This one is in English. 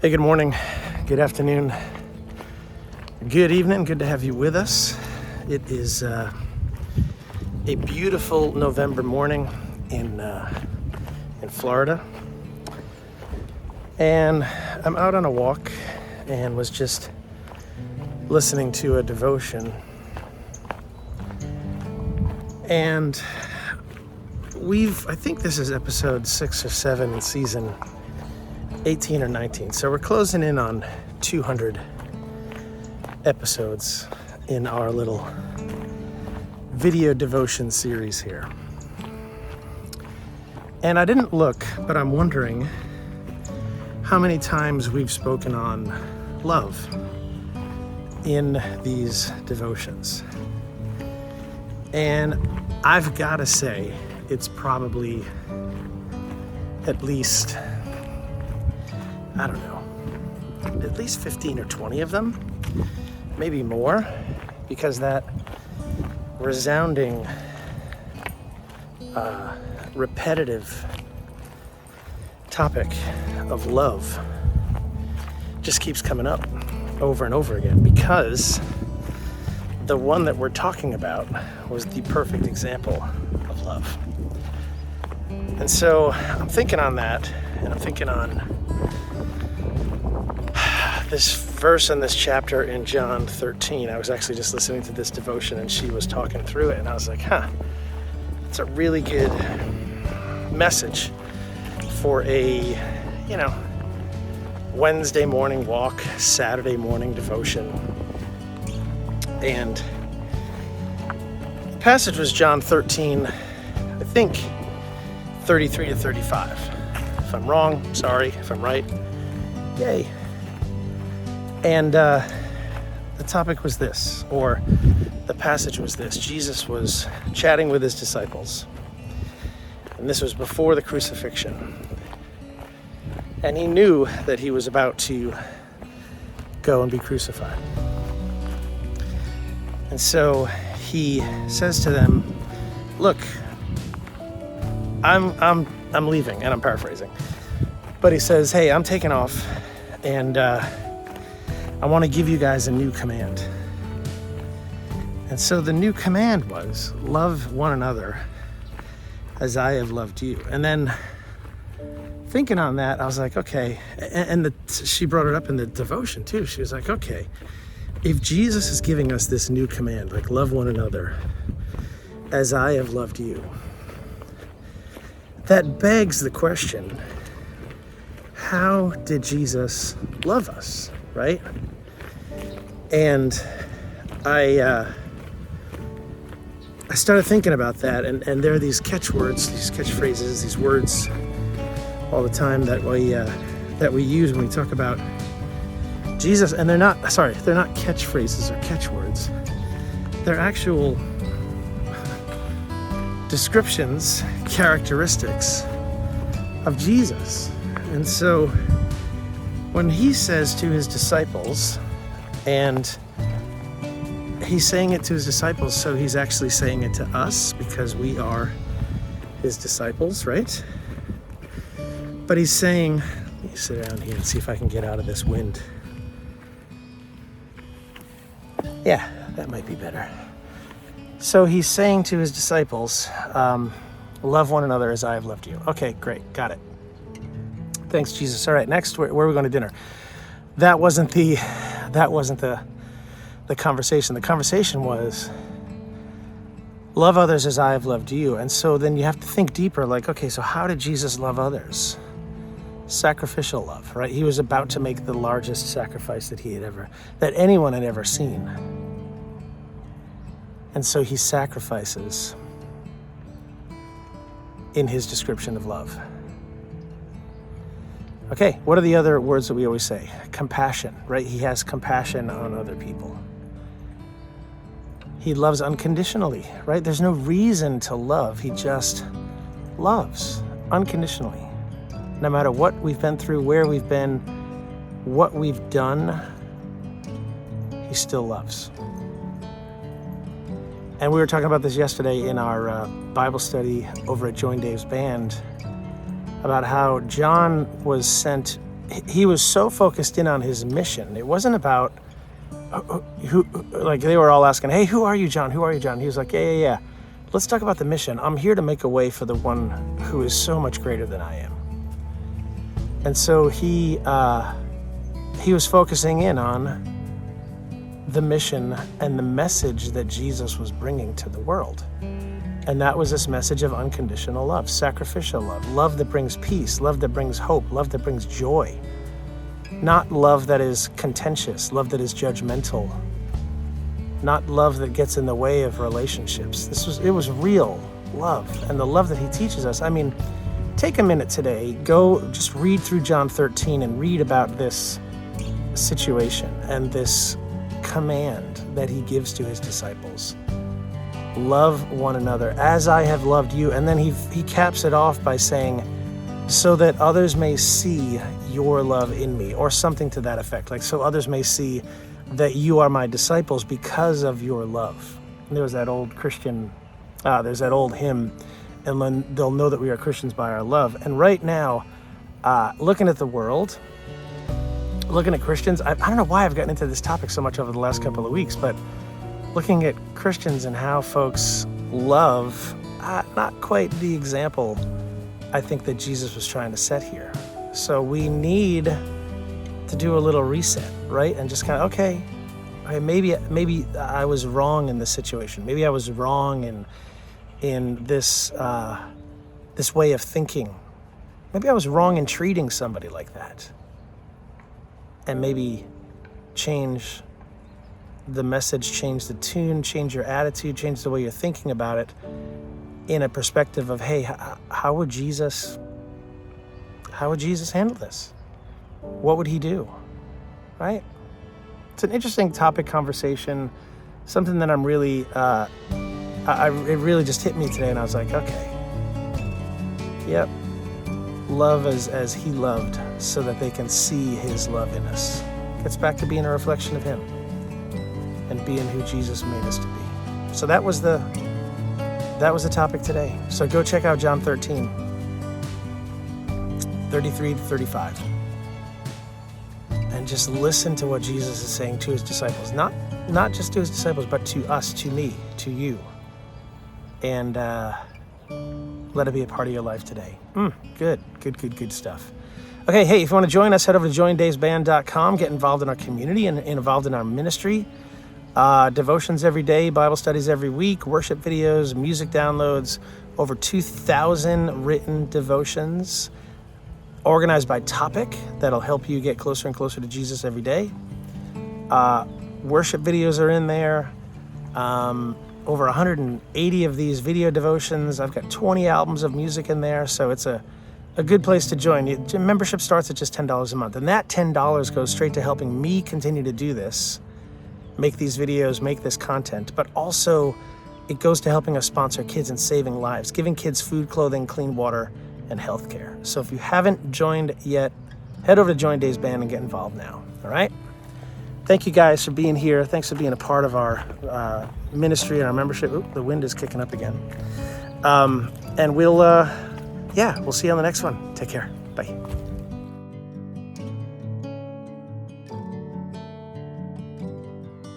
Hey, good morning, good afternoon, good evening. Good to have you with us. It is a beautiful November morning in Florida, and I'm out on a walk and was just listening to a devotion, and I think this is episode 6 or 7 in season 18 or 19. So we're closing in on 200 episodes in our little video devotion series here. And I didn't look, but I'm wondering how many times we've spoken on love in these devotions. And I've got to say, it's probably at least, I don't know, at least 15 or 20 of them, maybe more, because that resounding, repetitive topic of love just keeps coming up over and over again, because the one that we're talking about was the perfect example of love. And so I'm thinking on that, and I'm thinking on this verse in this chapter in John 13. I was actually just listening to this devotion and she was talking through it, and I was like, it's a really good message for a, Wednesday morning walk, Saturday morning devotion. And the passage was John 13, I think 33 to 35. If I'm wrong, sorry. If I'm right, yay. And the topic was this, or the passage was this. Jesus was chatting with his disciples, and this was before the crucifixion. And he knew that he was about to go and be crucified. And so he says to them, look, I'm leaving, and I'm paraphrasing. But he says, hey, I'm taking off, and I want to give you guys a new command. And so the new command was, love one another as I have loved you. And then thinking on that, I was like, okay. And she brought it up in the devotion too. She was like, okay, if Jesus is giving us this new command, like love one another as I have loved you, that begs the question, how did Jesus love us, right? And I started thinking about that, and there are these catchwords, these catchphrases, these words all the time that we use when we talk about Jesus, and they're not catchphrases or catchwords. They're actual descriptions, characteristics of Jesus. And so when he says to his disciples, and he's saying it to his disciples, so he's actually saying it to us because we are his disciples, right? But he's saying, let me sit down here and see if I can get out of this wind. Yeah, that might be better. So he's saying to his disciples, love one another as I have loved you. Okay, great, got it. Thanks, Jesus. All right, next, where are we going to dinner? That wasn't the conversation. The conversation was, love others as I have loved you. And so then you have to think deeper, like, okay, so how did Jesus love others? Sacrificial love, right? He was about to make the largest sacrifice that anyone had ever seen. And so he sacrifices in his description of love. Okay, what are the other words that we always say? Compassion, right? He has compassion on other people. He loves unconditionally, right? There's no reason to love. He just loves unconditionally. No matter what we've been through, where we've been, what we've done, he still loves. And we were talking about this yesterday in our Bible study over at Join Dave's Band, about how John was sent he was so focused in on his mission. It wasn't about who, like they were all asking, hey, who are you, John? Who are you, John? He was like, yeah. Let's talk about the mission. I'm here to make a way for the one who is so much greater than I am. And so he was focusing in on the mission and the message that Jesus was bringing to the world. And that was this message of unconditional love, sacrificial love, love that brings peace, love that brings hope, love that brings joy. Not love that is contentious, love that is judgmental, not love that gets in the way of relationships. It was real love, and the love that he teaches us. I mean, take a minute today, go just read through John 13 and read about this situation and this command that he gives to his disciples. Love one another as I have loved you. And then he caps it off by saying, so that others may see your love in me, or something to that effect. Like, so others may see that you are my disciples because of your love. And there was that old there's that old hymn, and then they'll know that we are Christians by our love. And right now, looking at the world, looking at Christians, I don't know why I've gotten into this topic so much over the last couple of weeks, but looking at Christians and how folks love, not quite the example I think that Jesus was trying to set here. So we need to do a little reset, right? And just kind of, okay, maybe I was wrong in this situation. Maybe I was wrong in this this way of thinking. Maybe I was wrong in treating somebody like that. And maybe change the message, change the tune, change your attitude, change the way you're thinking about it in a perspective of, hey, how would Jesus handle this? What would he do? Right? It's an interesting topic conversation, something that I'm really, it really just hit me today, and I was like, okay, yep, love as he loved so that they can see his love in us. Gets back to being a reflection of him and being who Jesus made us to be. So that was the topic today. So go check out John 13, 33 to 35. And just listen to what Jesus is saying to his disciples. Not just to his disciples, but to us, to me, to you. And let it be a part of your life today. Good stuff. Okay, hey, if you want to join us, head over to joindavesband.com, get involved in our community and involved in our ministry. Devotions every day, Bible studies every week, worship videos, music downloads, over 2,000 written devotions organized by topic that'll help you get closer and closer to Jesus every day. Worship videos are in there. Over 180 of these video devotions. I've got 20 albums of music in there, so it's a good place to join. Membership starts at just $10 a month, and that $10 goes straight to helping me continue to do this, make these videos, make this content, but also it goes to helping us sponsor kids and saving lives, giving kids food, clothing, clean water, and healthcare. So if you haven't joined yet, head over to Join Dave's Band and get involved now. All right? Thank you guys for being here. Thanks for being a part of our ministry and our membership. Oop, the wind is kicking up again. And we'll see you on the next one. Take care. Bye.